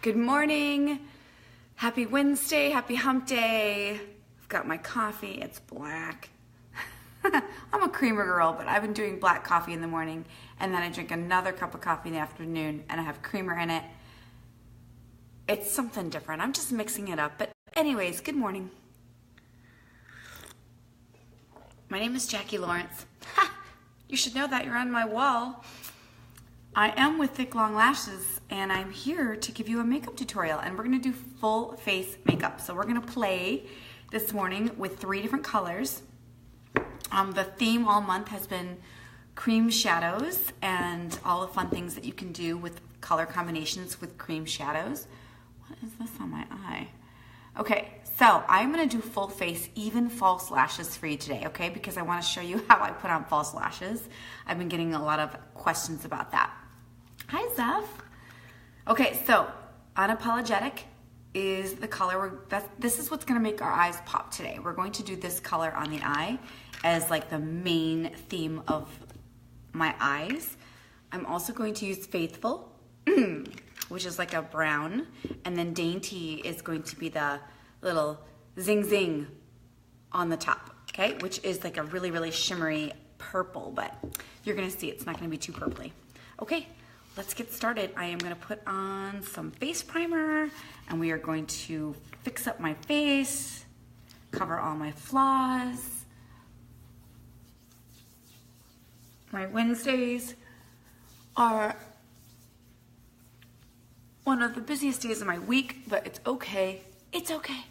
Good morning. Happy Wednesday. Happy hump day. I've got my coffee. It's black. I'm a creamer girl, but I've been doing black coffee in the morning, and then I drink another cup of coffee in the afternoon, and I have creamer in it. It's something different. I'm just mixing it up. But anyways, good morning. My name is Jackie Lawrence. Ha! You should know that. You're on my wall. I am with Thick Long Lashes, and I'm here to give you a makeup tutorial, and we're going to do full face makeup. So we're going to play this morning with 3 different colors. The theme all month has been cream shadows and all the fun things that you can do with color combinations with cream shadows. What is this on my eye? Okay, so I'm going to do full face, even false lashes for you today, okay? Because I want to show you how I put on false lashes. I've been getting a lot of questions about that. Hi, Zeph. Okay, so Unapologetic is the color. This is what's going to make our eyes pop today. We're going to do this color on the eye as like the main theme of my eyes. I'm also going to use Faithful, which is like a brown, and then Dainty is going to be the little zing zing on the top, okay, which is like a really, really shimmery purple, but you're gonna see it's not gonna be too purpley. Okay, let's get started. I am gonna put on some face primer, and we are going to fix up my face, cover all my flaws. My Wednesdays are one of the busiest days of my week, but it's okay. It's okay.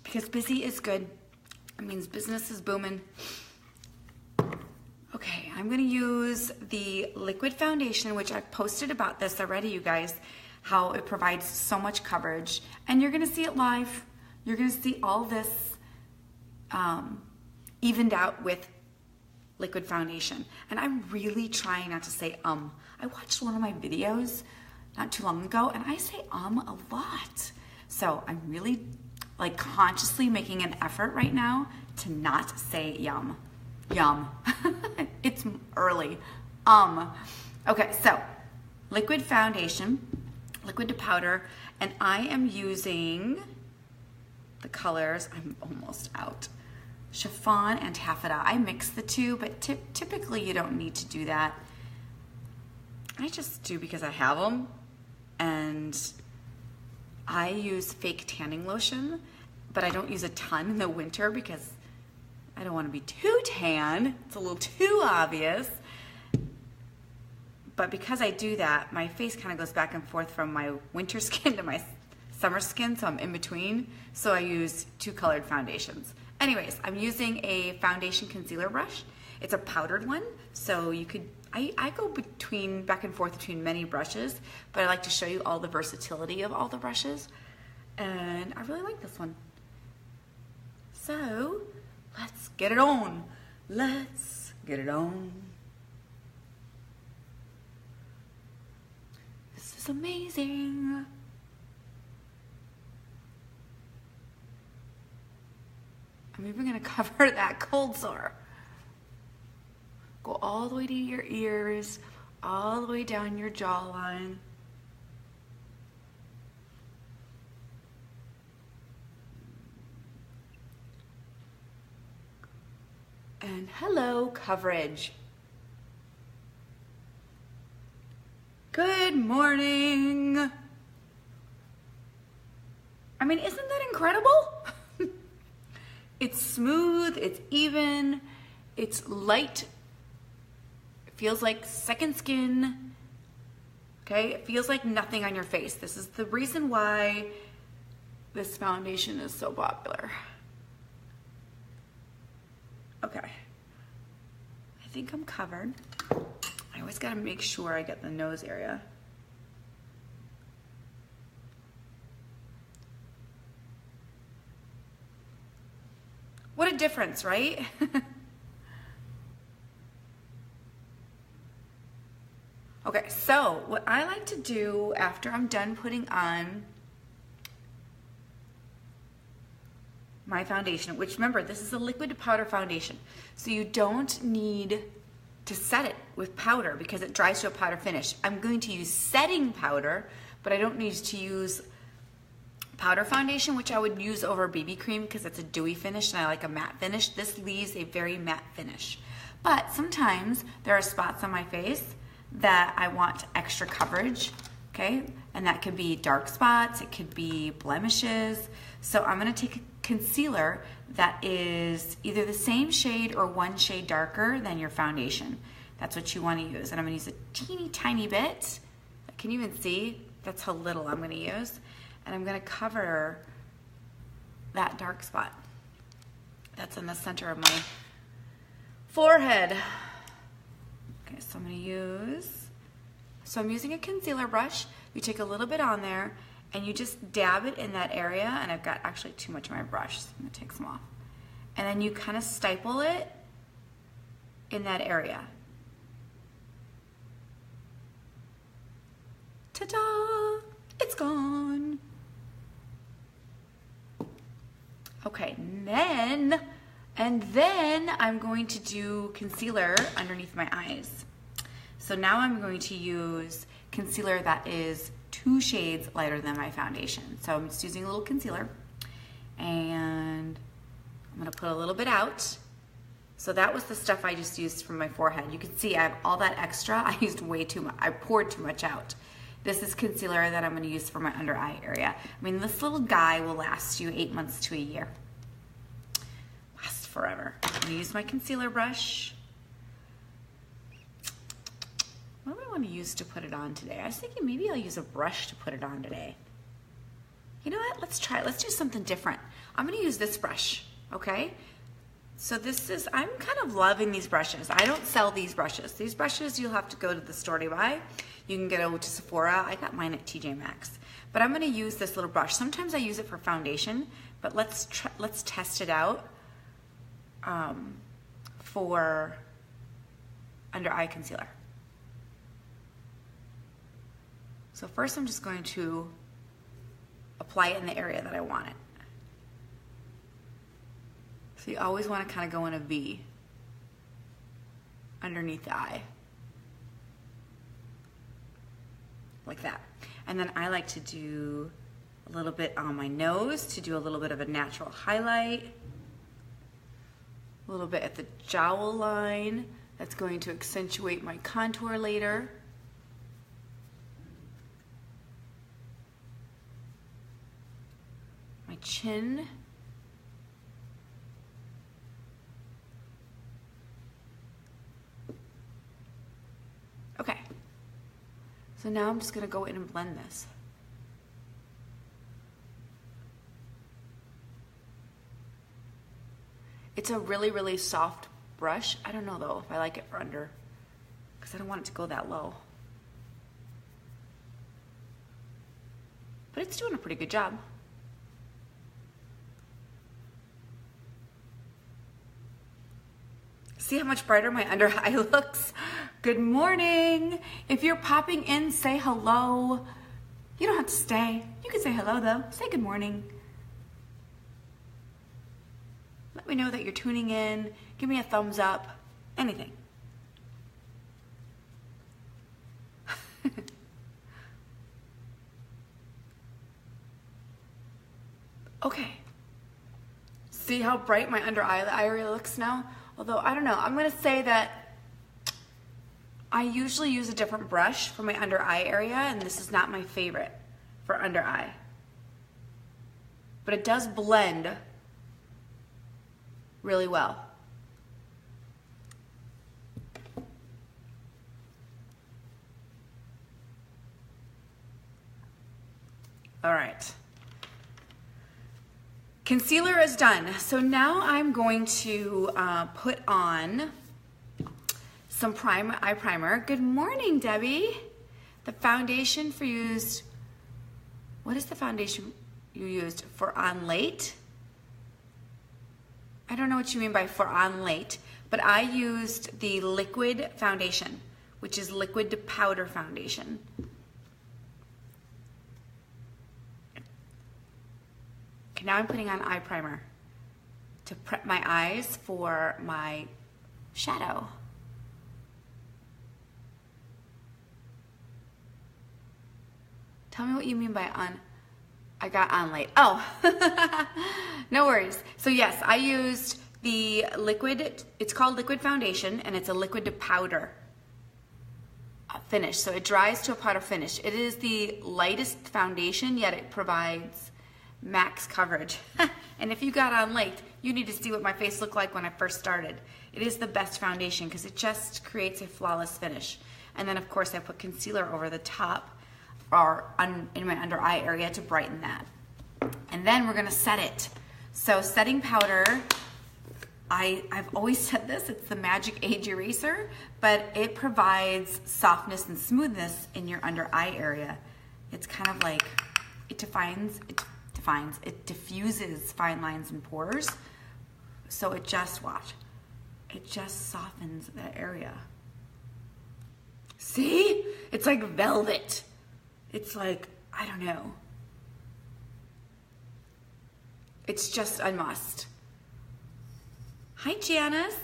Because busy is good. It means business is booming. Okay, I'm gonna use the liquid foundation, which I've posted about this already, you guys, how it provides so much coverage. And you're gonna see it live. You're gonna see all this evened out with liquid foundation. And I'm really trying not to say I watched one of my videos not too long ago, and I say a lot. So I'm really like consciously making an effort right now to not say yum. It's early. Okay, so liquid foundation, liquid to powder, and I am using the colors, I'm almost out, Chiffon and Taffeta. I mix the two, but typically you don't need to do that. I just do because I have them, and I use fake tanning lotion, but I don't use a ton in the winter because I don't want to be too tan. It's a little too obvious. But because I do that, my face kind of goes back and forth from my winter skin to my summer skin, so I'm in between. So I use 2 colored foundations. Anyways, I'm using a foundation concealer brush. It's a powdered one, so you could, I go back and forth between many brushes, but I like to show you all the versatility of all the brushes, and I really like this one. So, let's get it on. Let's get it on. This is amazing. I'm even gonna cover that cold sore. Go all the way to your ears, all the way down your jawline. And hello, coverage. Good morning. I mean, isn't that incredible? It's smooth, it's even, it's light. It feels like second skin, okay? It feels like nothing on your face. This is the reason why this foundation is so popular. Okay, I think I'm covered. I always gotta make sure I get the nose area. What a difference, right? Okay, so what I like to do after I'm done putting on my foundation, which remember, this is a liquid to powder foundation, so you don't need to set it with powder because it dries to a powder finish. I'm going to use setting powder, but I don't need to use powder foundation, which I would use over BB cream because it's a dewy finish and I like a matte finish. This leaves a very matte finish. But sometimes there are spots on my face that I want extra coverage, okay? And that could be dark spots, it could be blemishes. So I'm gonna take a concealer that is either the same shade or one shade darker than your foundation. That's what you wanna use. And I'm gonna use a teeny tiny bit. Can you even see? That's how little I'm gonna use. And I'm gonna cover that dark spot that's in the center of my forehead. Okay, so I'm using a concealer brush. You take a little bit on there and you just dab it in that area, and I've got actually too much on my brush, so I'm gonna take some off. And then you kind of stipple it in that area. Ta-da! It's gone. Okay, and then I'm going to do concealer underneath my eyes. So now I'm going to use concealer that is 2 shades lighter than my foundation. So I'm just using a little concealer and I'm gonna put a little bit out. So that was the stuff I just used from my forehead. You can see I have all that extra. I used way too much, I poured too much out. This is concealer that I'm gonna use for my under eye area. I mean, this little guy will last you 8 months to a year. Lasts forever. I'm gonna use my concealer brush. What do I want to use to put it on today? I was thinking maybe I'll use a brush to put it on today. You know what? Let's try it. Let's do something different. I'm going to use this brush, okay? So I'm kind of loving these brushes. I don't sell these brushes. These brushes you'll have to go to the store to buy. You can get over to Sephora. I got mine at TJ Maxx. But I'm going to use this little brush. Sometimes I use it for foundation, but let's test it out for under eye concealer. So first I'm just going to apply it in the area that I want it. So you always want to kind of go in a V underneath the eye. Like that. And then I like to do a little bit on my nose to do a little bit of a natural highlight. A little bit at the jowl line. That's going to accentuate my contour later. My chin. Okay. So now I'm just going to go in and blend this. It's a really, really soft brush. I don't know though if I like it for under, because I don't want it to go that low. But it's doing a pretty good job. See how much brighter my under eye looks? Good morning. If you're popping in, say hello. You don't have to stay. You can say hello though. Say good morning. Let me know that you're tuning in. Give me a thumbs up. Anything. Okay. See how bright my under eye area looks now? Although, I don't know, I'm gonna say that I usually use a different brush for my under eye area, and this is not my favorite for under eye. But it does blend really well. All right. Concealer is done. So now I'm going to put on some eye primer. Good morning, Debbie. The foundation for used, what is the foundation you used? For on late? I don't know what you mean by for on late, but I used the liquid foundation, which is liquid to powder foundation. Okay, now I'm putting on eye primer to prep my eyes for my shadow. Tell me what you mean by on. I got on late. Oh, no worries. So yes, I used the liquid, it's called liquid foundation, and it's a liquid to powder finish. So it dries to a powder finish. It is the lightest foundation, yet it provides max coverage. And if you got on late, you need to see what my face looked like when I first started. It is the best foundation because it just creates a flawless finish. And then of course I put concealer over the top or in my under eye area to brighten that. And then we're gonna set it. So setting powder, I've always said this, it's the Magic Age Eraser, but it provides softness and smoothness in your under eye area. It's kind of like, it diffuses fine lines and pores. So it just, watch, it just softens that area. See? It's like velvet. It's like, I don't know. It's just a must. Hi, Janice.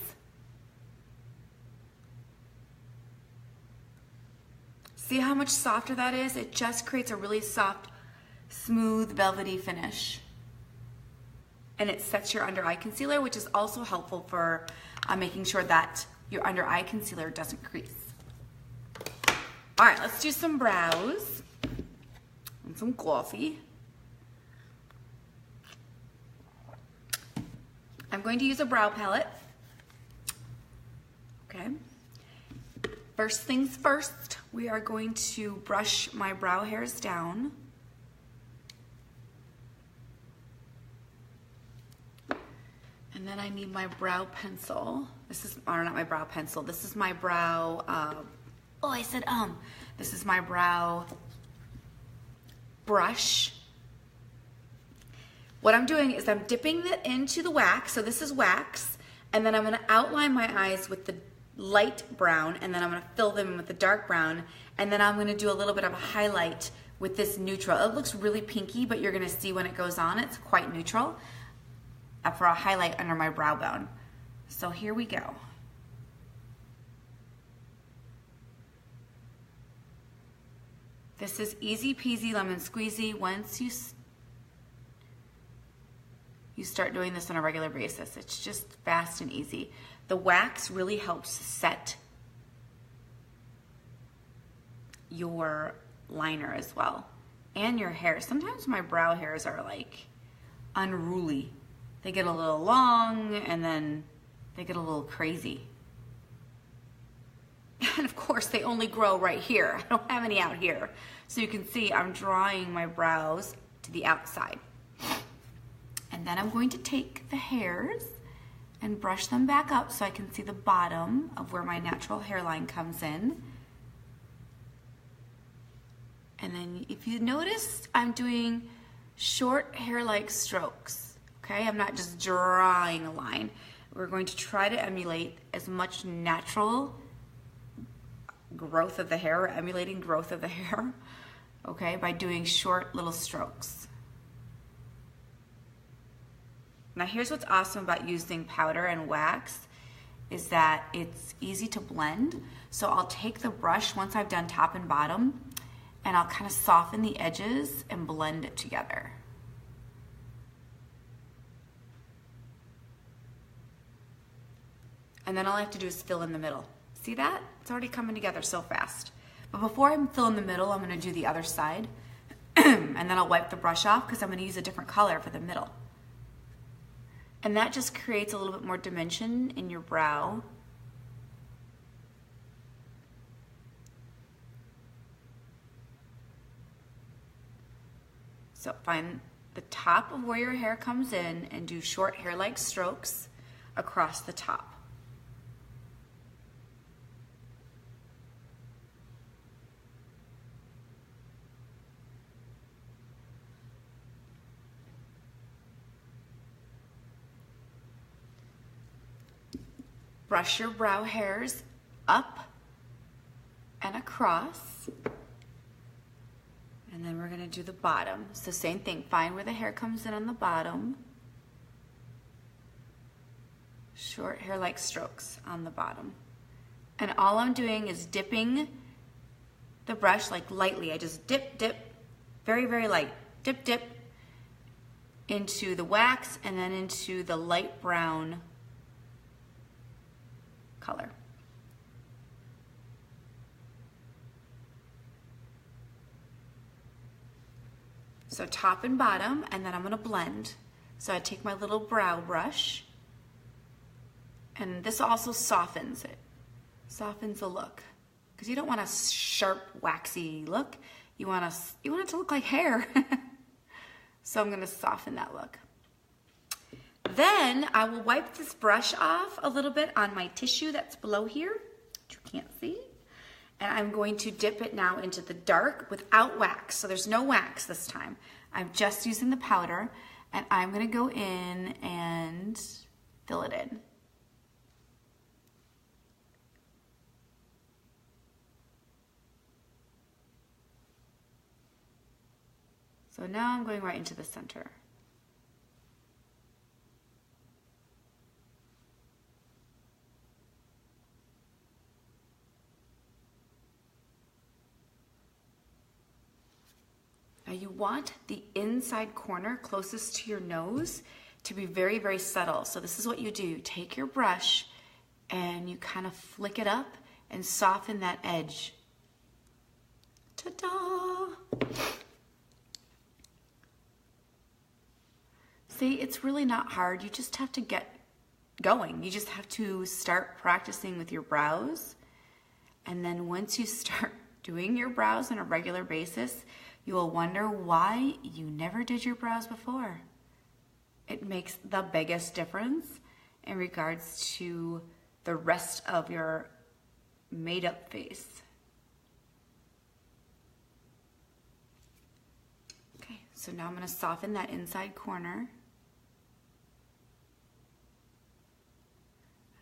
See how much softer that is? It just creates a really soft, smooth, velvety finish. And it sets your under eye concealer, which is also helpful for making sure that your under eye concealer doesn't crease. All right, let's do some brows and some coffee. I'm going to use a brow palette. Okay. First things first, we are going to brush my brow hairs down. And then I need my brow pencil. This is, or not my brow pencil, this is my brow, this is my brow brush. What I'm doing is I'm dipping it into the wax, so this is wax, and then I'm gonna outline my eyes with the light brown, and then I'm gonna fill them in with the dark brown, and then I'm gonna do a little bit of a highlight with this neutral. It looks really pinky, but you're gonna see when it goes on, it's quite neutral for a highlight under my brow bone. So here we go. This is easy peasy lemon squeezy. Once you start doing this on a regular basis, it's just fast and easy. The wax really helps set your liner as well, and your hair. Sometimes my brow hairs are like unruly. They get a little long and then they get a little crazy. And of course they only grow right here. I don't have any out here. So you can see I'm drawing my brows to the outside. And then I'm going to take the hairs and brush them back up so I can see the bottom of where my natural hairline comes in. And then if you notice, I'm doing short hair-like strokes. Okay, I'm not just drawing a line. We're going to try to emulate as much natural growth of the hair, or emulating growth of the hair, okay, by doing short little strokes. Now here's what's awesome about using powder and wax is that it's easy to blend. So I'll take the brush once I've done top and bottom, and I'll kind of soften the edges and blend it together. And then all I have to do is fill in the middle. See that? It's already coming together so fast. But before I fill in the middle, I'm gonna do the other side. And then I'll wipe the brush off because I'm gonna use a different color for the middle. And that just creates a little bit more dimension in your brow. So find the top of where your hair comes in and do short hair-like strokes across the top. Brush your brow hairs up and across. And then we're gonna do the bottom. So same thing, find where the hair comes in on the bottom. Short hair-like strokes on the bottom. And all I'm doing is dipping the brush like lightly. I just dip, dip, Very, very light. Dip, dip into the wax and then into the light brown color. So top and bottom, and then I'm gonna blend. So I take my little brow brush, and this also softens it, softens the look. Because you don't want a sharp, waxy look. You want it to look like hair. So I'm gonna soften that look. Then I will wipe this brush off a little bit on my tissue that's below here, which you can't see. And I'm going to dip it now into the dark without wax. So there's no wax this time. I'm just using the powder, and I'm gonna go in and fill it in. So now I'm going right into the center. Now you want the inside corner closest to your nose to be very, very subtle. So this is what you do. Take your brush and you kind of flick it up and soften that edge. Ta-da! See, it's really not hard. You just have to get going. You just have to start practicing with your brows. And then once you start doing your brows on a regular basis, you will wonder why you never did your brows before. It makes the biggest difference in regards to the rest of your made-up face. Okay, so now I'm gonna soften that inside corner.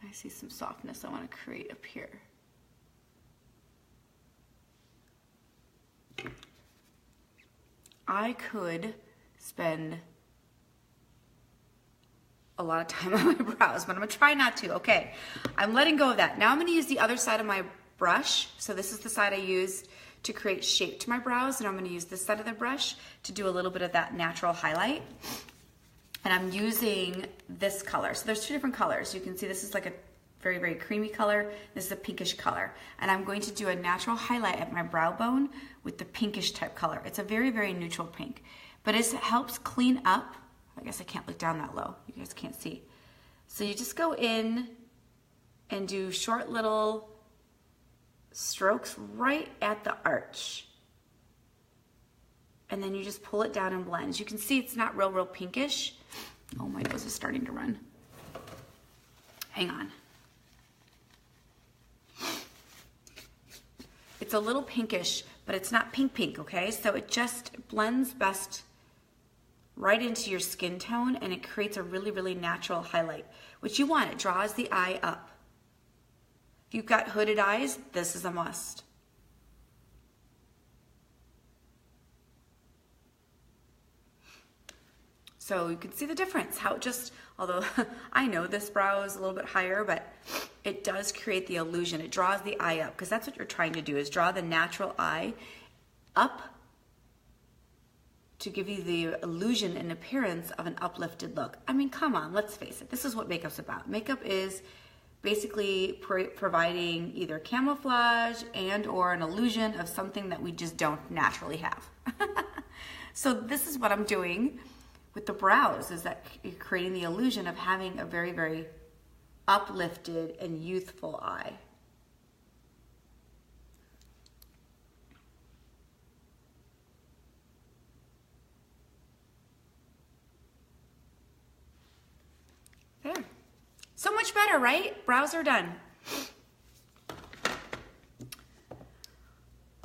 I see some softness I want to create up here. I could spend a lot of time on my brows, but I'm gonna try not to. Okay, I'm letting go of that. Now I'm gonna use the other side of my brush. So this is the side I used to create shape to my brows, and I'm gonna use this side of the brush to do a little bit of that natural highlight. And I'm using this color. So there's two different colors. You can see this is like a very, very creamy color. This is a pinkish color. And I'm going to do a natural highlight at my brow bone with the pinkish type color. It's a very, very neutral pink, but it helps clean up. I guess I can't look down that low. You guys can't see. So you just go in and do short little strokes right at the arch. And then you just pull it down and blend. As you can see, it's not real pinkish. Oh, my nose is starting to run. Hang on. It's a little pinkish, but it's not pink, okay? So it just blends best right into your skin tone, and it creates a really, really natural highlight, which you want. It draws the eye up. If you've got hooded eyes, this is a must. So you can see the difference, how it just, although I know this brow is a little bit higher, but it does create the illusion. It draws the eye up, because that's what you're trying to do, is draw the natural eye up to give you the illusion and appearance of an uplifted look. I mean, come on, let's face it. This is what makeup's about. Makeup is basically providing either camouflage and or an illusion of something that we just don't naturally have. So this is what I'm doing with the brows, is that you're creating the illusion of having a very, very uplifted and youthful eye. There. So much better, right? Brows are done.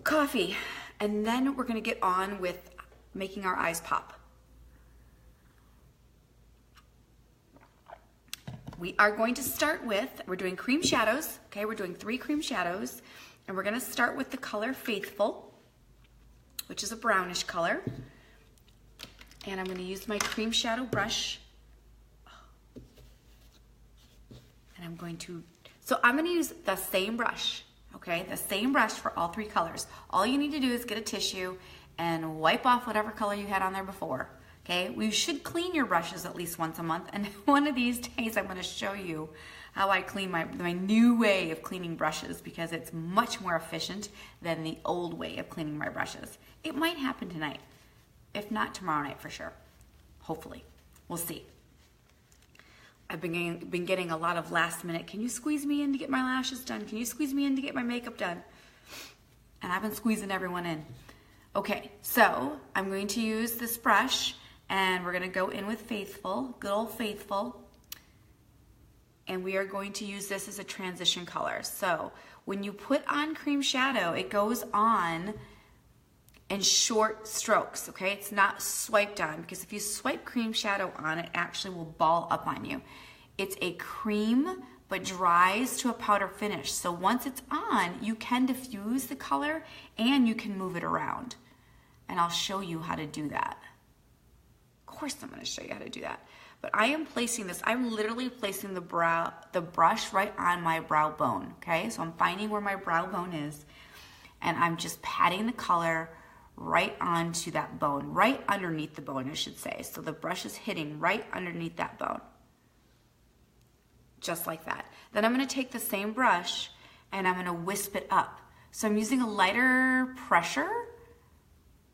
Coffee. And then we're gonna get on with making our eyes pop. We are going to start with, we're doing cream shadows, okay? We're doing 3 cream shadows, and we're gonna start with the color Faithful, which is a brownish color. And I'm gonna use my cream shadow brush. And I'm going to, so I'm gonna use the same brush, okay? The same brush for all 3 colors. All you need to do is get a tissue and wipe off whatever color you had on there before. Okay, we should clean your brushes at least once a month, and one of these days I'm going to show you how I clean my new way of cleaning brushes, because it's much more efficient than the old way of cleaning my brushes. It might happen tonight, if not tomorrow night for sure. Hopefully, we'll see. I've been getting a lot of last minute, can you squeeze me in to get my lashes done? Can you squeeze me in to get my makeup done? And I've been squeezing everyone in. Okay, so I'm going to use this brush, and we're going to go in with Faithful, good old Faithful. And we are going to use this as a transition color. So when you put on cream shadow, it goes on in short strokes, okay? It's not swiped on, because if you swipe cream shadow on, it actually will ball up on you. It's a cream, but dries to a powder finish. So once it's on, you can diffuse the color and you can move it around. And I'll show you how to do that. Of course I'm gonna show you how to do that. But I am placing this, I'm literally placing the brush right on my brow bone, okay? So I'm finding where my brow bone is, and I'm just patting the color right onto that bone, right underneath the bone, I should say. So the brush is hitting right underneath that bone. Just like that. Then I'm gonna take the same brush and I'm gonna wisp it up. So I'm using a lighter pressure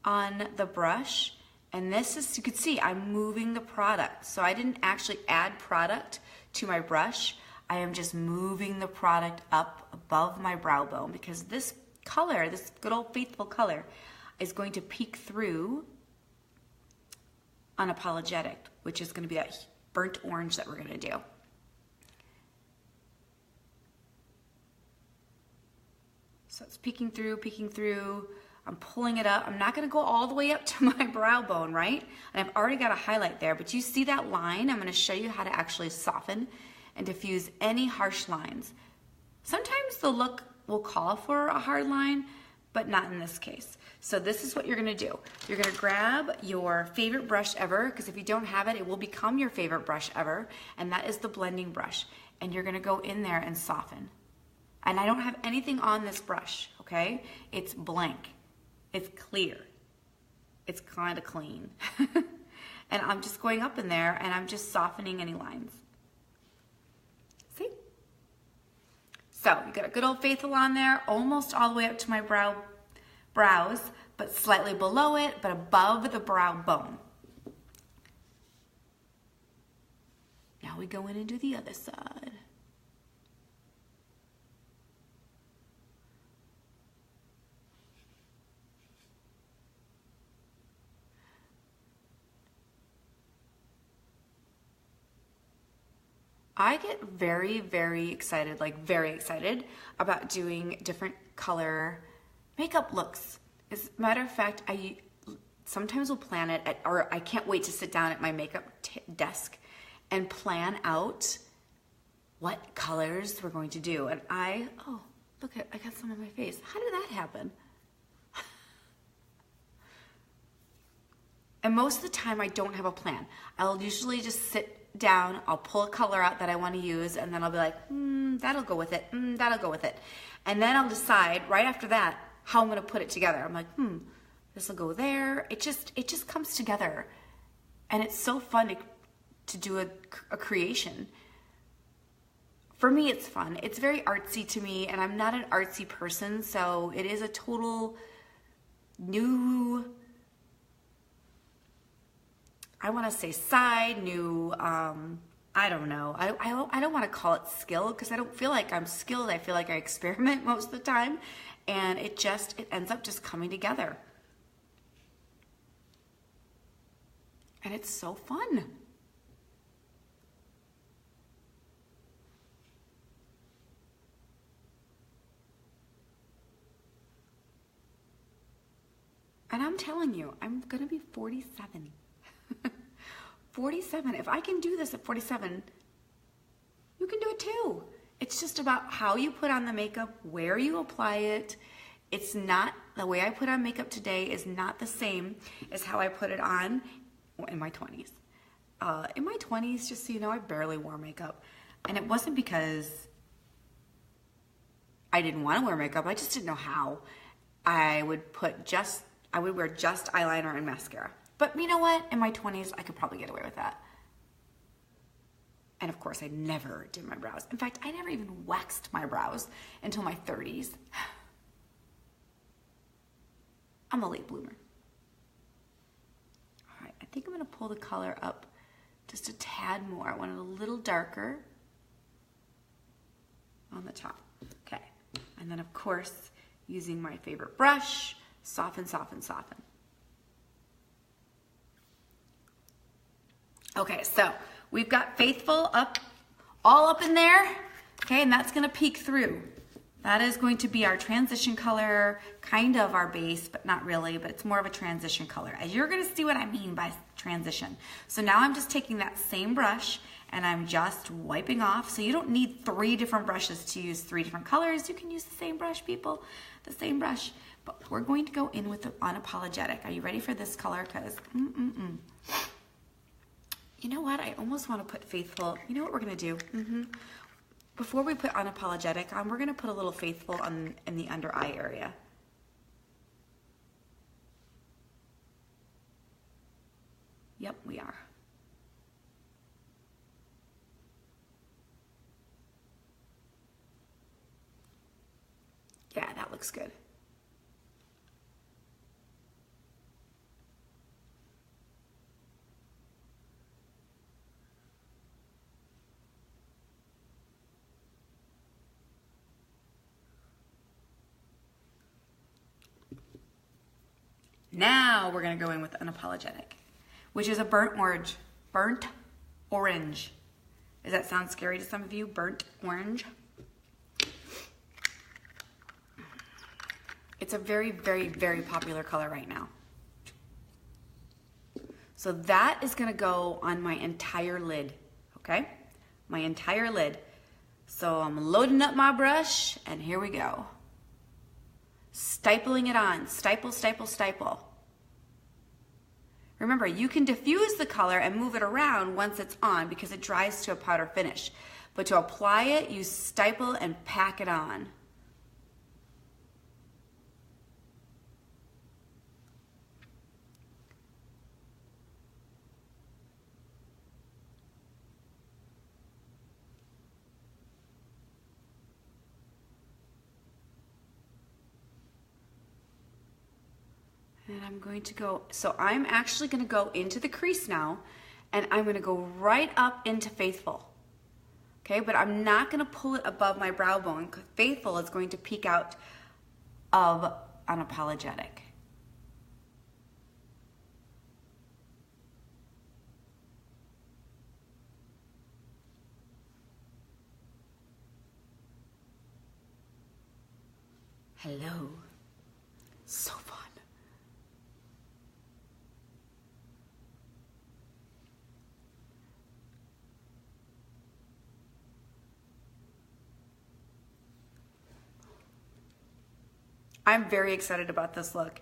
on the brush, and this is, you can see, I'm moving the product. So I didn't actually add product to my brush. I am just moving the product up above my brow bone, because this color, this good old Faithful color, is going to peek through Unapologetic, which is gonna be that burnt orange that we're gonna do. So it's peeking through. I'm pulling it up. I'm not gonna go all the way up to my brow bone, right? And I've already got a highlight there, but you see that line? I'm gonna show you how to actually soften and diffuse any harsh lines. Sometimes the look will call for a hard line, but not in this case. So this is what you're gonna do. You're gonna grab your favorite brush ever, because if you don't have it, it will become your favorite brush ever, and that is the blending brush. And you're gonna go in there and soften. And I don't have anything on this brush, okay? It's blank, it's clear, it's kind of clean. And I'm just going up in there and I'm just softening any lines. See? So you got a good old Faithful on there, almost all the way up to my brows, but slightly below it, but above the brow bone. Now we go in and do the other side. I get very, very excited, like very excited about doing different color makeup looks. As a matter of fact, I sometimes will plan it or I can't wait to sit down at my makeup desk and plan out what colors we're going to do. And oh, look, I got some on my face. How did that happen? And most of the time I don't have a plan. I'll usually just sit down, I'll pull a color out that I want to use, and then I'll be like, that'll go with it, that'll go with it. And then I'll decide right after that how I'm going to put it together. I'm like, this will go there. It just comes together. And it's so fun to do a creation. For me, it's fun. It's very artsy to me, and I'm not an artsy person, so it is a total new, I want to say side, new, I don't know. I don't want to call it skill, because I don't feel like I'm skilled. I feel like I experiment most of the time, and it ends up just coming together. And it's so fun. And I'm telling you, I'm going to be 47. 47. If I can do this at 47, you can do it too. It's just about how you put on the makeup, where you apply it. It's not, the way I put on makeup today is not the same as how I put it on in my 20s. In my 20s, just so you know, I barely wore makeup. And it wasn't because I didn't want to wear makeup. I just didn't know how. I I would wear just eyeliner and mascara. But you know what? In my 20s, I could probably get away with that. And of course, I never did my brows. In fact, I never even waxed my brows until my 30s. I'm a late bloomer. All right, I think I'm gonna pull the color up just a tad more. I want it a little darker on the top. Okay, and then of course, using my favorite brush, soften, soften, soften. Okay, so we've got Faithful up, all up in there, okay, and that's gonna peek through. That is going to be our transition color, kind of our base, but not really, but it's more of a transition color. As you're gonna see what I mean by transition. So now I'm just taking that same brush and I'm just wiping off. So you don't need 3 different brushes to use 3 different colors. You can use the same brush, people, the same brush. But we're going to go in with the Unapologetic. Are you ready for this color? Because, you know what? I almost want to put Faithful. You know what we're gonna do? Before we put Unapologetic on, we're gonna put a little Faithful in the under eye area. Yep, we are. Yeah, that looks good. Now we're gonna go in with Unapologetic, which is a burnt orange. Burnt orange. Does that sound scary to some of you? Burnt orange. It's a very, very, very popular color right now. So that is gonna go on my entire lid, okay? My entire lid. So I'm loading up my brush and here we go. Stipling it on, stipple, stipple, stipple. Remember, you can diffuse the color and move it around once it's on because it dries to a powder finish. But to apply it, you stipple and pack it on. And I'm going to go, so I'm actually gonna go into the crease now and I'm gonna go right up into Faithful. Okay, but I'm not gonna pull it above my brow bone because Faithful is going to peek out of Unapologetic. Hello, so fun. I'm very excited about this look.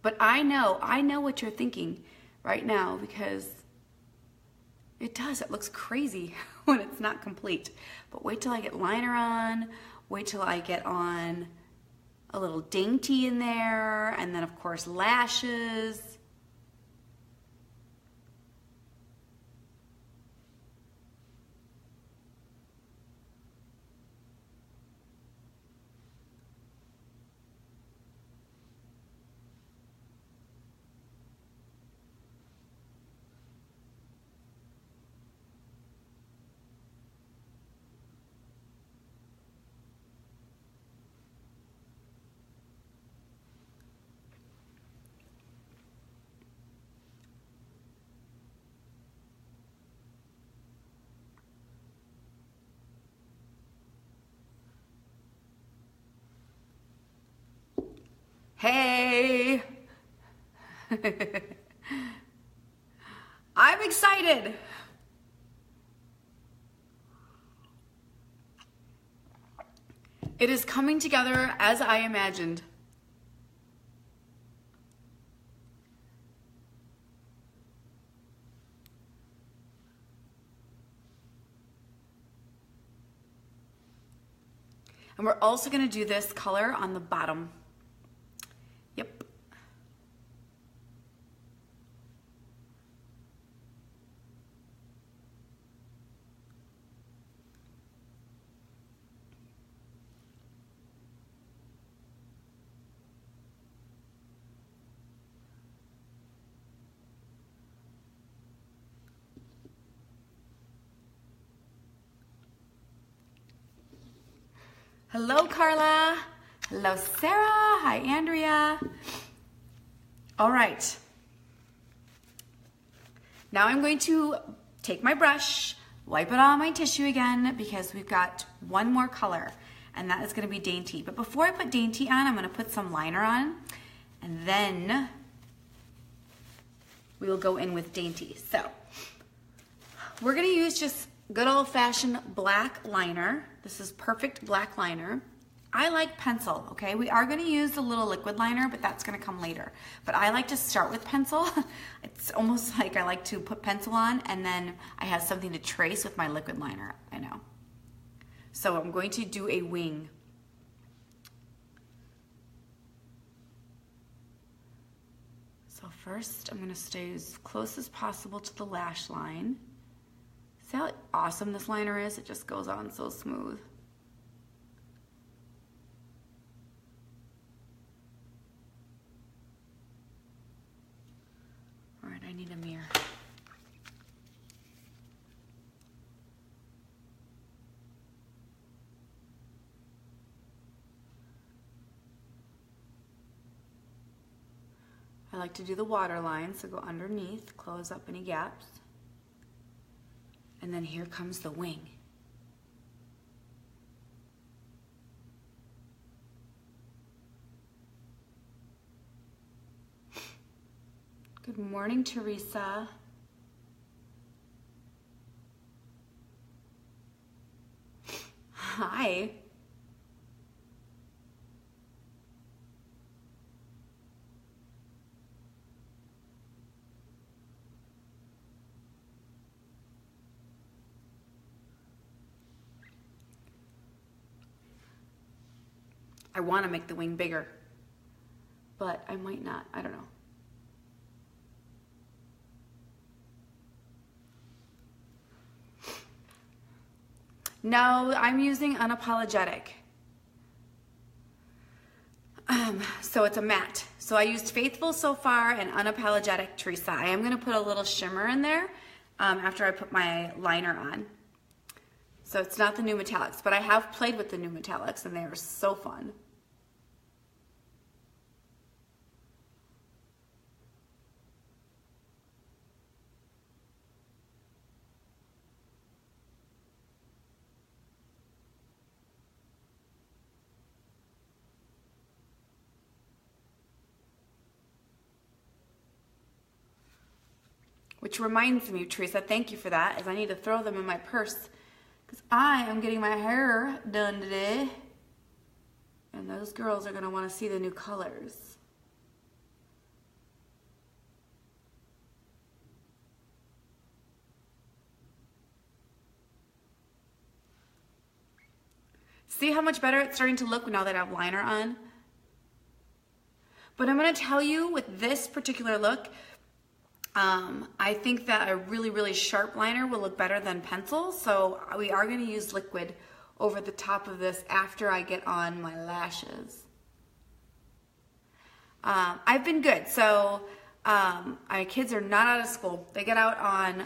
But I know what you're thinking right now because it looks crazy when it's not complete. But wait till I get liner on, wait till I get on a little dainty in there, and then of course lashes. Hey! I'm excited! It is coming together as I imagined. And we're also going to do this color on the bottom. Yep, Hello, Carla. Hello, Sarah. Hi, Andrea. All right. Now I'm going to take my brush, wipe it on my tissue again because we've got one more color, and that is going to be Dainty. But before I put Dainty on, I'm going to put some liner on, and then we will go in with Dainty. So we're going to use just good old-fashioned black liner. This is perfect black liner. I like pencil, okay? We are gonna use a little liquid liner, but that's gonna come later. But I like to start with pencil. It's almost like I like to put pencil on and then I have something to trace with my liquid liner, I know. So I'm going to do a wing. So first, I'm gonna stay as close as possible to the lash line. See how awesome this liner is? It just goes on so smooth. All right, I need a mirror. I like to do the water line, so go underneath, close up any gaps. And then here comes the wing. Good morning, Teresa. Hi. I want to make the wing bigger, but I might not. I don't know. No, I'm using Unapologetic. So it's a matte. So I used Faithful so far and Unapologetic Teresa. I am going to put a little shimmer in there after I put my liner on. So it's not the new metallics, but I have played with the new metallics and they are so fun. Which reminds me, Teresa, thank you for that, as I need to throw them in my purse because I am getting my hair done today. And those girls are going to want to see the new colors. See how much better it's starting to look now that I have liner on? But I'm going to tell you with this particular look, I think that a really, really sharp liner will look better than pencil. So we are going to use liquid over the top of this after I get on my lashes. I've been good. So my kids are not out of school. They get out on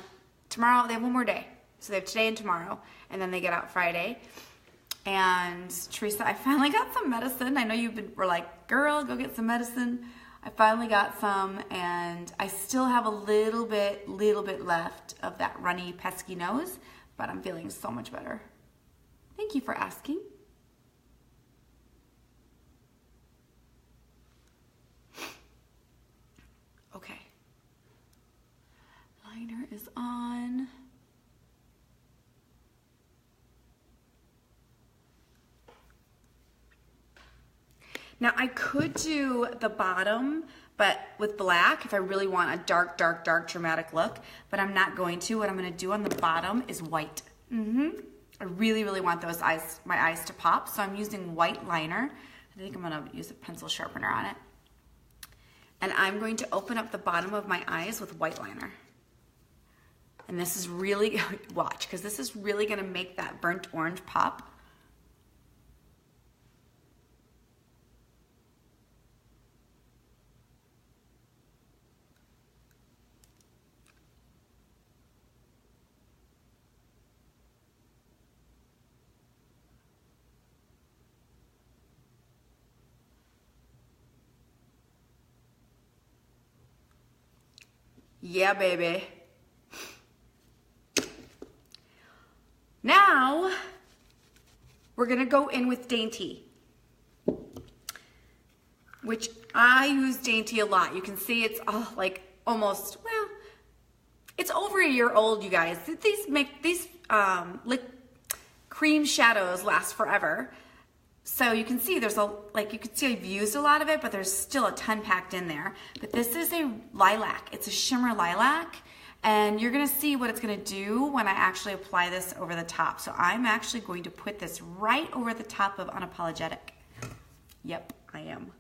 tomorrow. They have one more day. So they have today and tomorrow. And then they get out Friday. And Teresa, I finally got some medicine. I know were like, girl, go get some medicine. I finally got some, and I still have a little bit left of that runny, pesky nose, but I'm feeling so much better. Thank you for asking. Okay. Liner is on. Now I could do the bottom, but with black, if I really want a dark, dark, dark, dramatic look, but I'm not going to. What I'm gonna do on the bottom is white. I really, really want those eyes, my eyes to pop, so I'm using white liner. I think I'm gonna use a pencil sharpener on it. And I'm going to open up the bottom of my eyes with white liner. And this is really, watch, because this is really gonna make that burnt orange pop. Yeah, baby. Now, we're gonna go in with Dainty, which I use Dainty a lot. You can see it's like almost, well, it's over a year old, you guys. These cream shadows last forever. So you can see there's you can see I've used a lot of it, but there's still a ton packed in there. But this is a lilac. It's a shimmer lilac. And you're gonna see what it's gonna do when I actually apply this over the top. So I'm actually going to put this right over the top of Unapologetic. Yep, I am.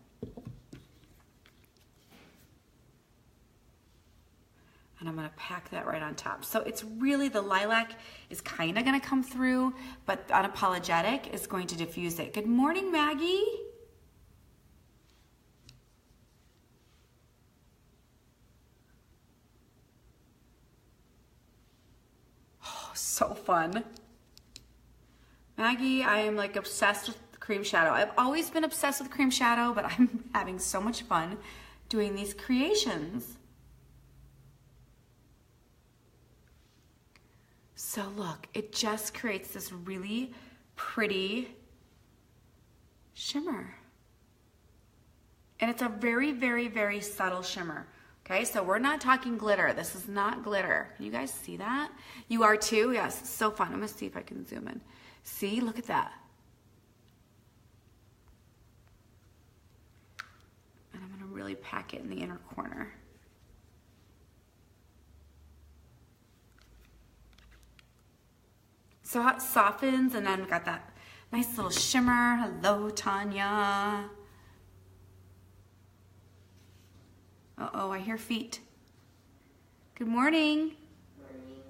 And I'm gonna pack that right on top. So it's really, the lilac is kind of gonna come through, but Unapologetic is going to diffuse it. Good morning, Maggie. Oh, so fun. Maggie, I am like obsessed with cream shadow. I've always been obsessed with cream shadow, but I'm having so much fun doing these creations. So look, it just creates this really pretty shimmer. And it's a very, very, very subtle shimmer. Okay, so we're not talking glitter. This is not glitter. Can you guys see that? You are too? Yes, it's so fun. I'm gonna see if I can zoom in. See, look at that. And I'm gonna really pack it in the inner corner. So it softens, and then we've got that nice little shimmer. Hello, Tanya. Uh-oh, I hear feet. Good morning. Morning.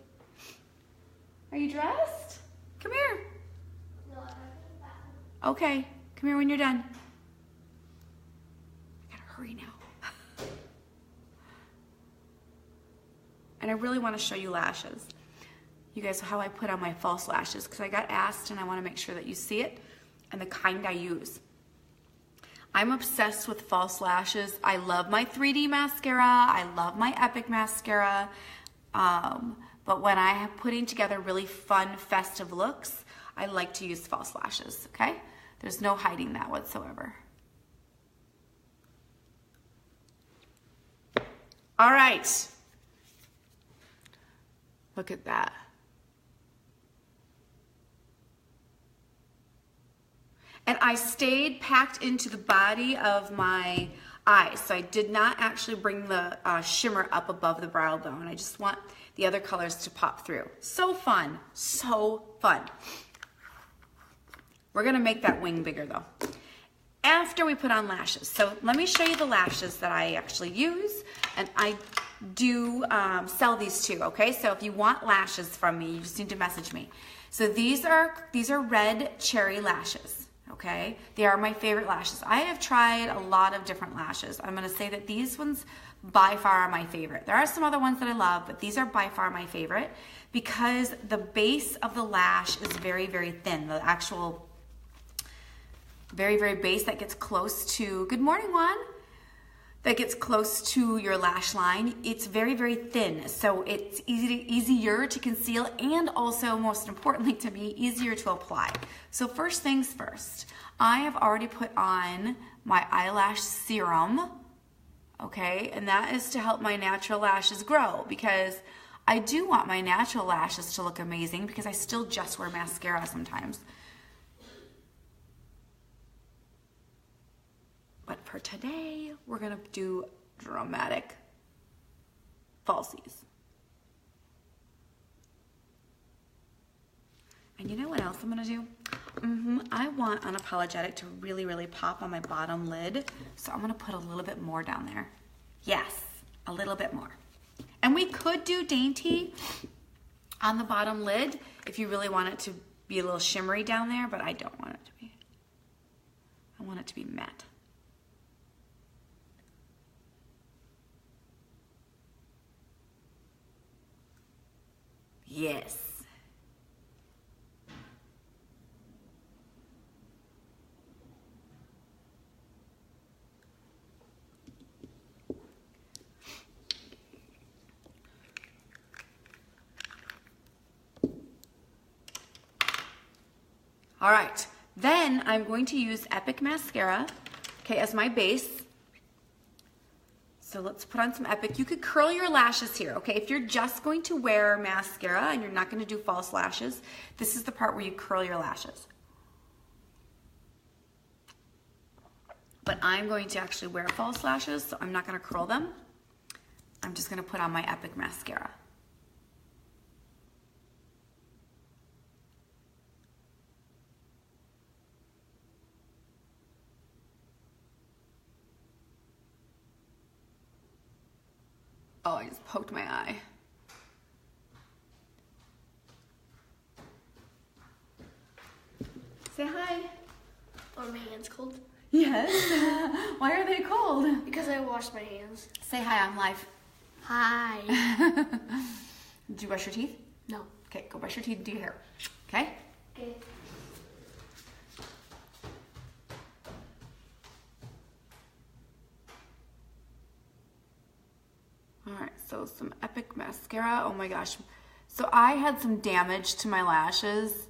Are you dressed? Come here. No, I'm not. Okay, come here when you're done. I gotta hurry now. And I really want to show you lashes. You guys, how I put on my false lashes, because I got asked and I want to make sure that you see it and the kind I use. I'm obsessed with false lashes. I love my 3D mascara. I love my Epic mascara. But when I am putting together really fun, festive looks, I like to use false lashes, okay? There's no hiding that whatsoever. All right. Look at that. And I stayed packed into the body of my eyes. So I did not actually bring the shimmer up above the brow bone. I just want the other colors to pop through. So fun, so fun. We're gonna make that wing bigger though, after we put on lashes. So let me show you the lashes that I actually use. And I do sell these too, okay? So if you want lashes from me, you just need to message me. So these are red cherry lashes. Okay, they are my favorite lashes. I have tried a lot of different lashes. I'm gonna say that these ones by far are my favorite. There are some other ones that I love, but these are by far my favorite because the base of the lash is very, very thin. The actual very, very base that gets close to, good morning, Juan, that gets close to your lash line, it's very, very thin. So it's easier to conceal and also, most importantly to me, easier to apply. So first things first, I have already put on my eyelash serum, okay? And that is to help my natural lashes grow because I do want my natural lashes to look amazing because I still just wear mascara sometimes. But for today, we're gonna do dramatic falsies. And you know what else I'm gonna do? I want Unapologetic to really, really pop on my bottom lid. So I'm gonna put a little bit more down there. Yes, a little bit more. And we could do Dainty on the bottom lid if you really want it to be a little shimmery down there, but I don't want it to be. I want it to be matte. Yes. All right, then I'm going to use Epic Mascara, okay, as my base. So let's put on some Epic. You could curl your lashes here, okay? If you're just going to wear mascara and you're not gonna do false lashes, this is the part where you curl your lashes. But I'm going to actually wear false lashes, so I'm not gonna curl them. I'm just gonna put on my Epic Mascara. Oh, I just poked my eye. Say hi. Are my hands cold? Yes. Why are they cold? Because I washed my hands. Say hi, I'm live. Hi. Did you brush your teeth? No. Okay, go brush your teeth and do your hair. Okay? Okay. All right, so some Epic Mascara. Oh my gosh. So I had some damage to my lashes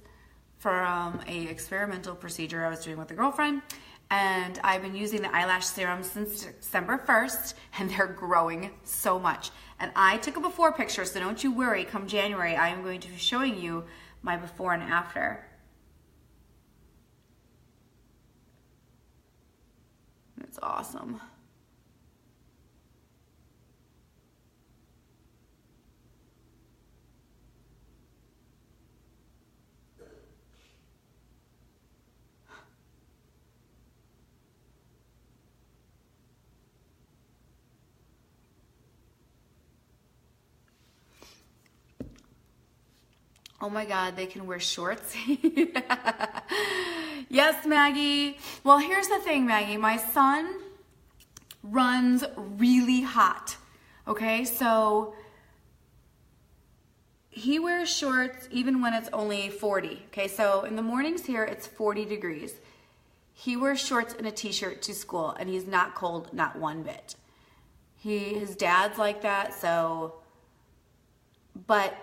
from a experimental procedure I was doing with a girlfriend. And I've been using the eyelash serum since December 1st, and they're growing so much. And I took a before picture, so don't you worry. Come January, I am going to be showing you my before and after. It's awesome. Oh my God, they can wear shorts. Yes, Maggie. Well, here's the thing, Maggie. My son runs really hot. Okay, so he wears shorts even when it's only 40. Okay, so in the mornings here, it's 40 degrees. He wears shorts and a t-shirt to school, and he's not cold, not one bit. His dad's like that, so, but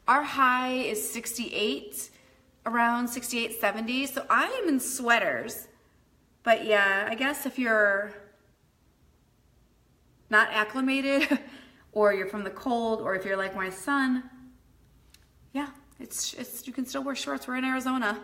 our high is 68, around 68, 70, so I am in sweaters. But yeah, I guess if you're not acclimated or you're from the cold or if you're like my son, yeah, it's you can still wear shorts. We're in Arizona.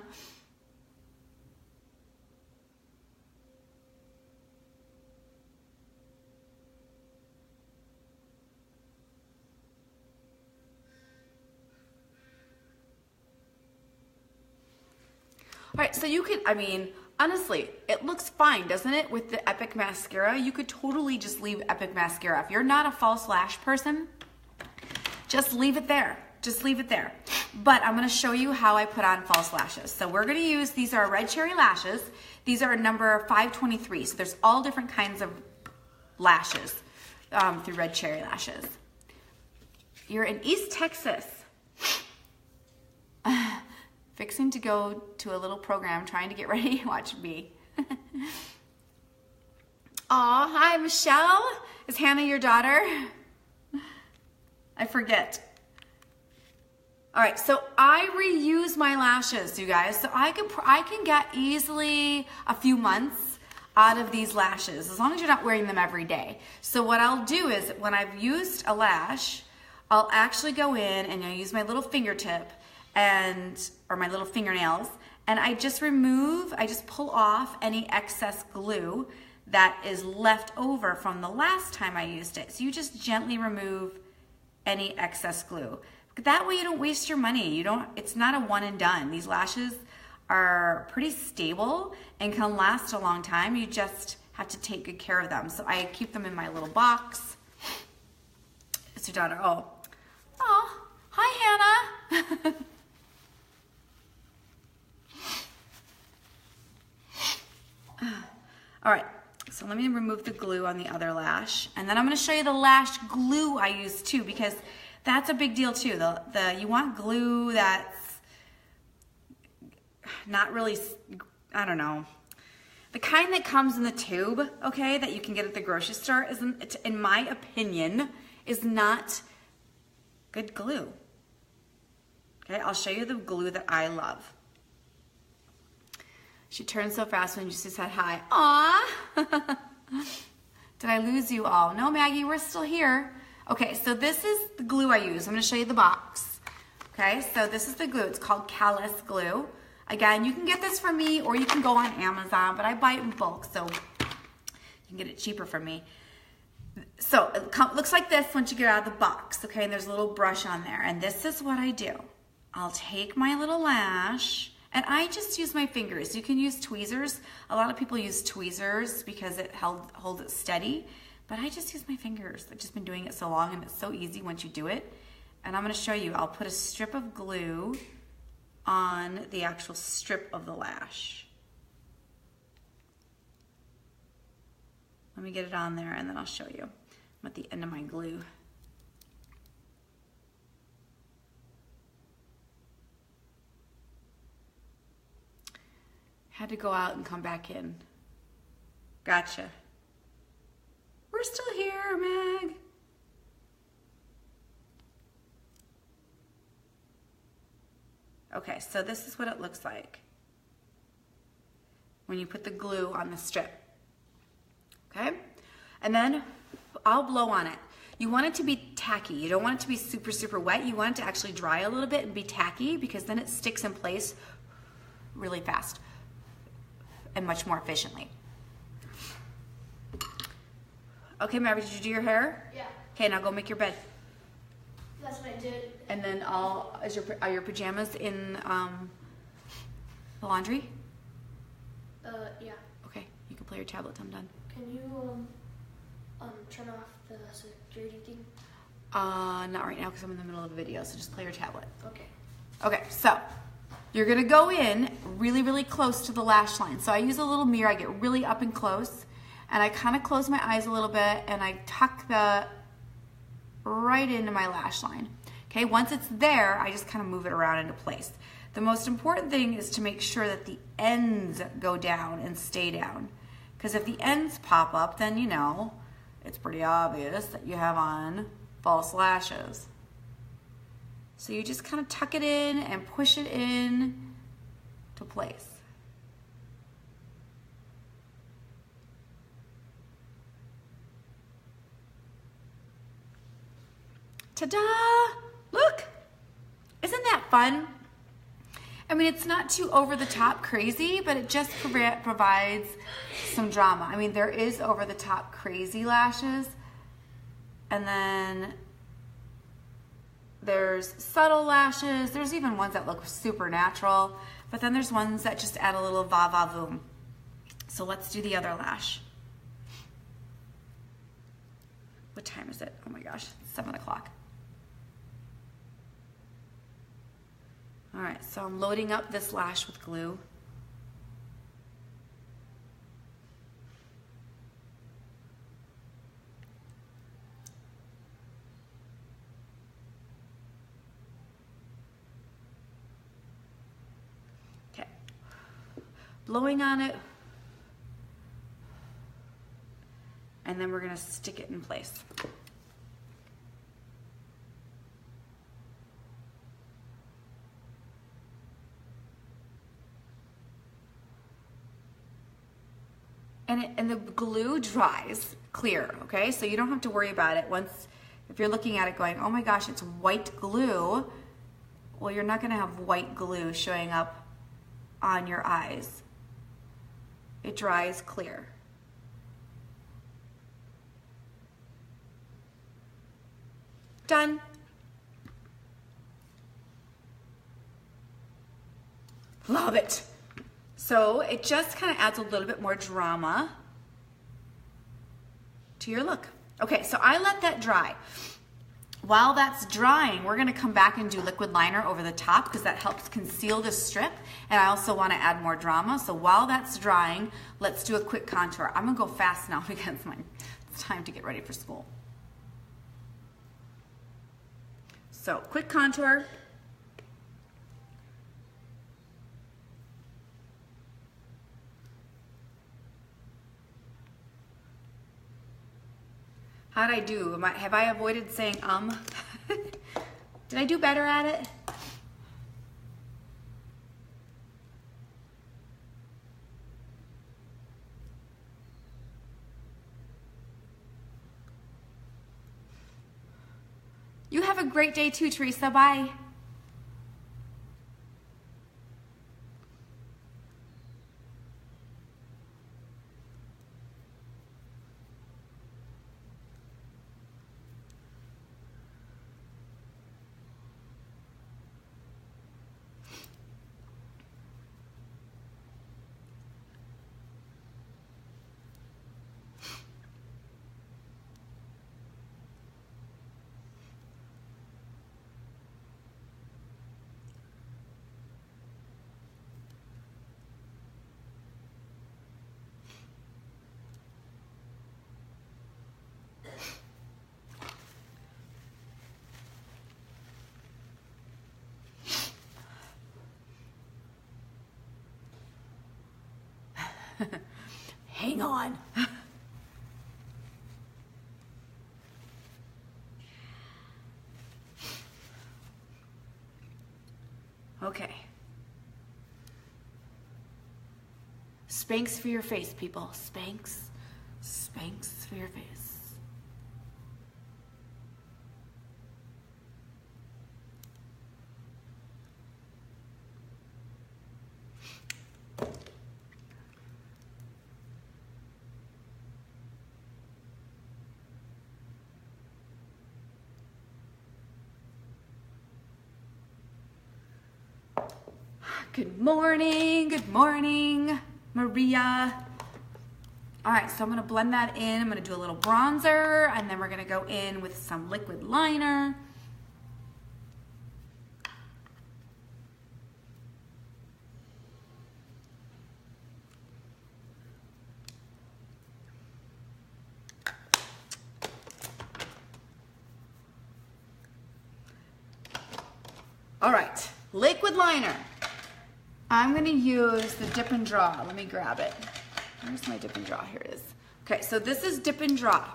All right, so you could, I mean, honestly, it looks fine, doesn't it? With the Epic Mascara, you could totally just leave Epic Mascara. If you're not a false lash person, just leave it there. Just leave it there. But I'm gonna show you how I put on false lashes. So we're gonna use, these are Red Cherry lashes. These are number 523. So there's all different kinds of lashes through Red Cherry lashes. You're in East Texas. Fixing to go to a little program, trying to get ready. Watch me. Aw, hi, Michelle. Is Hannah your daughter? I forget. All right, so I reuse my lashes, you guys. So I can get easily a few months out of these lashes, as long as you're not wearing them every day. So what I'll do is, when I've used a lash, I'll actually go in and I use my little fingertip or my little fingernails, and I just pull off any excess glue that is left over from the last time I used it. So you just gently remove any excess glue. That way you don't waste your money. It's not a one and done. These lashes are pretty stable and can last a long time. You just have to take good care of them. So I keep them in my little box. It's your daughter. Oh, hi, Hannah. All right, so let me remove the glue on the other lash, and then I'm going to show you the lash glue I use too, because that's a big deal too. You want glue that's not really, I don't know, the kind that comes in the tube, okay, that you can get at the grocery store, in my opinion, is not good glue. Okay, I'll show you the glue that I love. She turned so fast when you just said hi. Aw! Did I lose you all? No, Maggie, we're still here. Okay, so this is the glue I use. I'm gonna show you the box. Okay, so this is the glue. It's called Callus glue. Again, you can get this from me or you can go on Amazon, but I buy it in bulk, so you can get it cheaper from me. So it looks like this once you get out of the box, okay? And there's a little brush on there. And this is what I do. I'll take my little lash, and I just use my fingers. You can use tweezers. A lot of people use tweezers because it holds it steady, but I just use my fingers. I've just been doing it so long, and it's so easy once you do it. And I'm gonna show you. I'll put a strip of glue on the actual strip of the lash. Let me get it on there, and then I'll show you. I'm at the end of my glue. Had to go out and come back in. Gotcha. We're still here, Meg. Okay, so this is what it looks like when you put the glue on the strip. Okay? And then I'll blow on it. You want it to be tacky. You don't want it to be super, super wet. You want it to actually dry a little bit and be tacky because then it sticks in place really fast and much more efficiently. Okay, Mary, did you do your hair? Yeah. Okay, now go make your bed. That's what I did. And then are your pajamas in the laundry? Yeah. Okay, you can play your tablet till I'm done. Can you turn off the security thing? Not right now because I'm in the middle of a video, so just play your tablet. Okay. Okay, so you're gonna go in really, really close to the lash line. So I use a little mirror, I get really up and close, and I kind of close my eyes a little bit, and I tuck the right into my lash line. Okay, once it's there, I just kind of move it around into place. The most important thing is to make sure that the ends go down and stay down. Because if the ends pop up, then you know, it's pretty obvious that you have on false lashes. So you just kind of tuck it in and push it in to place. Ta-da! Look! Isn't that fun? I mean, it's not too over-the-top crazy, but it just provides some drama. I mean, there is over-the-top crazy lashes, and then there's subtle lashes. There's even ones that look super natural, but then there's ones that just add a little va-va-voom. So let's do the other lash. What time is it? Oh my gosh, it's 7 o'clock. All right, so I'm loading up this lash with glue. Okay, blowing on it, and then we're gonna stick it in place. And the glue dries clear, okay? So you don't have to worry about it once, if you're looking at it going, oh my gosh, it's white glue. Well, you're not gonna have white glue showing up on your eyes. It dries clear. Done. Love it. So it just kind of adds a little bit more drama to your look. Okay, so I let that dry. While that's drying, we're gonna come back and do liquid liner over the top because that helps conceal the strip, and I also wanna add more drama. So while that's drying, let's do a quick contour. I'm gonna go fast now because it's time to get ready for school. So quick contour. How'd I do? Have I avoided saying Did I do better at it? have a great day too, Teresa. Bye. Hang on. Okay. Spanx for your face, people. Spanx. Spanx for your face. Good morning, Maria. All right, so I'm gonna blend that in. I'm gonna do a little bronzer, and then we're gonna go in with some liquid liner. All right, liquid liner. I'm gonna use the Dip and Draw. Let me grab it. Where's my Dip and Draw? Here it is. Okay, so this is Dip and Draw.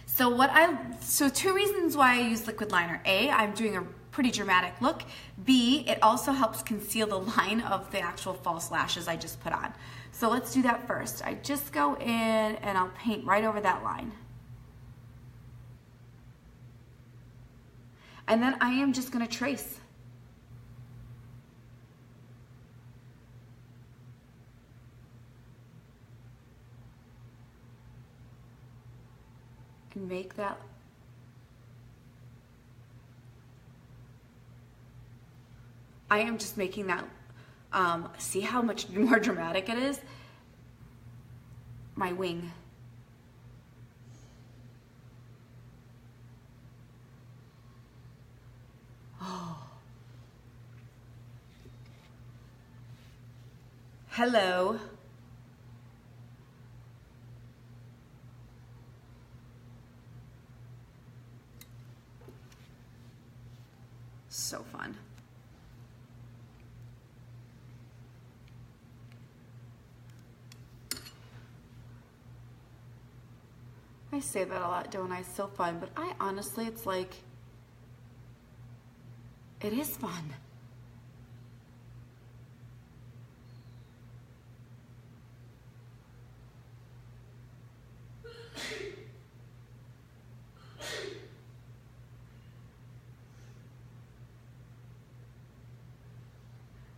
So two reasons why I use liquid liner. A, I'm doing a pretty dramatic look. B, it also helps conceal the line of the actual false lashes I just put on. So let's do that first. I just go in and I'll paint right over that line. And then I am just gonna trace. And make that I am just making that see how much more dramatic it is? My wing. Oh. Hello. So fun. I say that a lot, don't I? So fun, but I honestly, it's like, it is fun.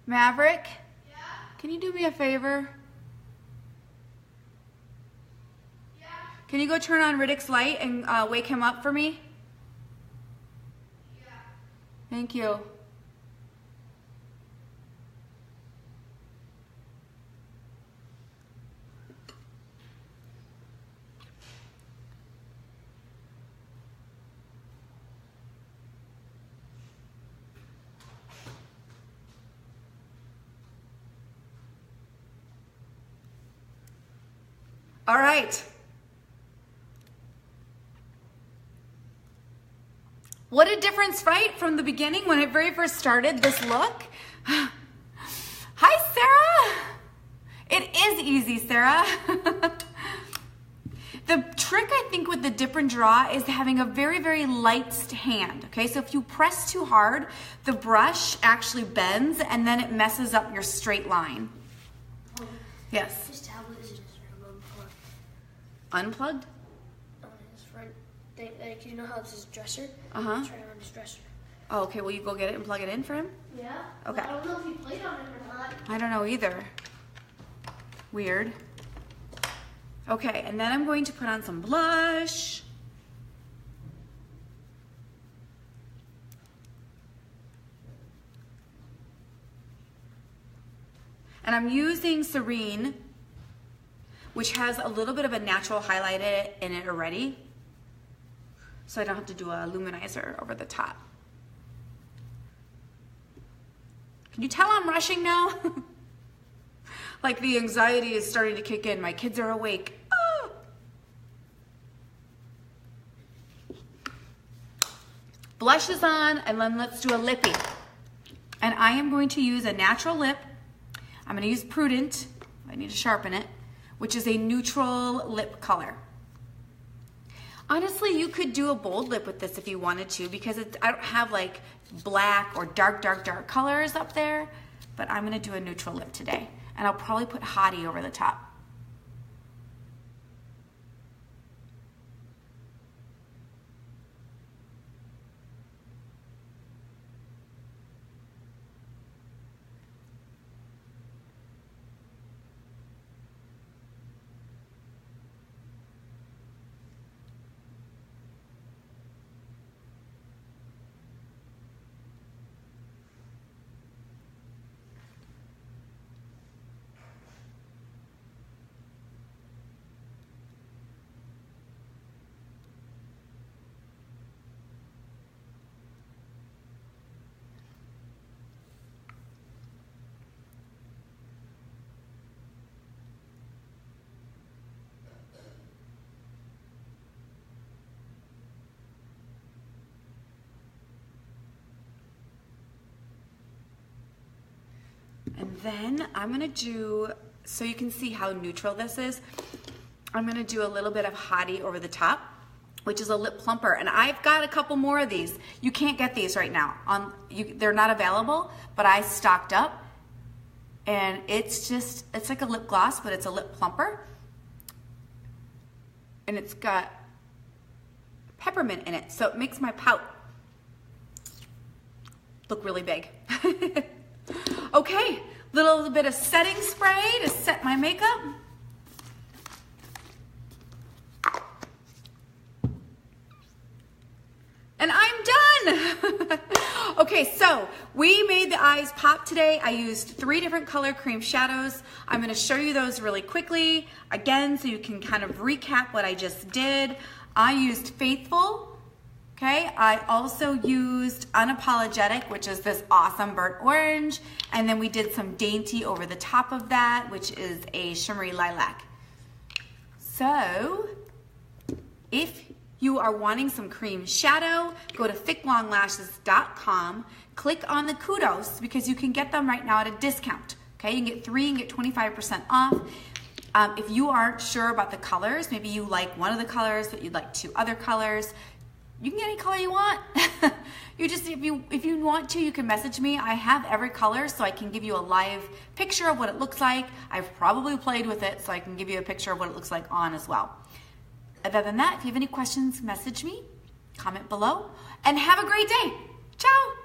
Maverick? Yeah? Can you do me a favor? Yeah. Can you go turn on Riddick's light and wake him up for me? Yeah. Thank you. All right. What a difference, right? From the beginning when it very first started, this look. Hi, Sarah. It is easy, Sarah. The trick, I think, with the Dip and Draw is having a very, very light hand, okay? So if you press too hard, the brush actually bends and then it messes up your straight line. Yes? This tablet is just unplugged. Unplugged? On his front. thing, like you know how this is dresser? Uh-huh. Turn it on his dresser. Oh, okay, will you go get it and plug it in for him? Yeah. Okay. But I don't know if he played on it or not. I don't know either. Weird. Okay, and then I'm going to put on some blush. And I'm using Serene, which has a little bit of a natural highlight in it already. So I don't have to do a luminizer over the top. Can you tell I'm rushing now? Like the anxiety is starting to kick in. My kids are awake. Ah! Blush is on, and then let's do a lippy. And I am going to use a natural lip. I'm going to use Prudent. I need to sharpen it, which is a neutral lip color. Honestly, you could do a bold lip with this if you wanted to, because I don't have like black or dark colors up there, but I'm going to do a neutral lip today. And I'll probably put Hottie over the top. And then I'm gonna do, so you can see how neutral this is, I'm gonna do a little bit of Hottie over the top, which is a lip plumper. And I've got a couple more of these. You can't get these right now. They're not available, but I stocked up. And it's like a lip gloss, but it's a lip plumper. And it's got peppermint in it, so it makes my pout look really big. Okay, little bit of setting spray to set my makeup. And I'm done. Okay, so we made the eyes pop today. I used 3 different color cream shadows. I'm gonna show you those really quickly, again, so you can kind of recap what I just did. I used Faithful. Okay, I also used Unapologetic, which is this awesome burnt orange, and then we did some Dainty over the top of that, which is a shimmery lilac. So, if you are wanting some cream shadow, go to thicklonglashes.com, click on the kudos, because you can get them right now at a discount. Okay, you can get 3 and get 25% off. If you aren't sure about the colors, maybe you like one of the colors, but you'd like 2 other colors, you can get any color you want. If you want to, you can message me. I have every color, so I can give you a live picture of what it looks like. I've probably played with it, so I can give you a picture of what it looks like on as well. Other than that, if you have any questions, message me, comment below, and have a great day. Ciao.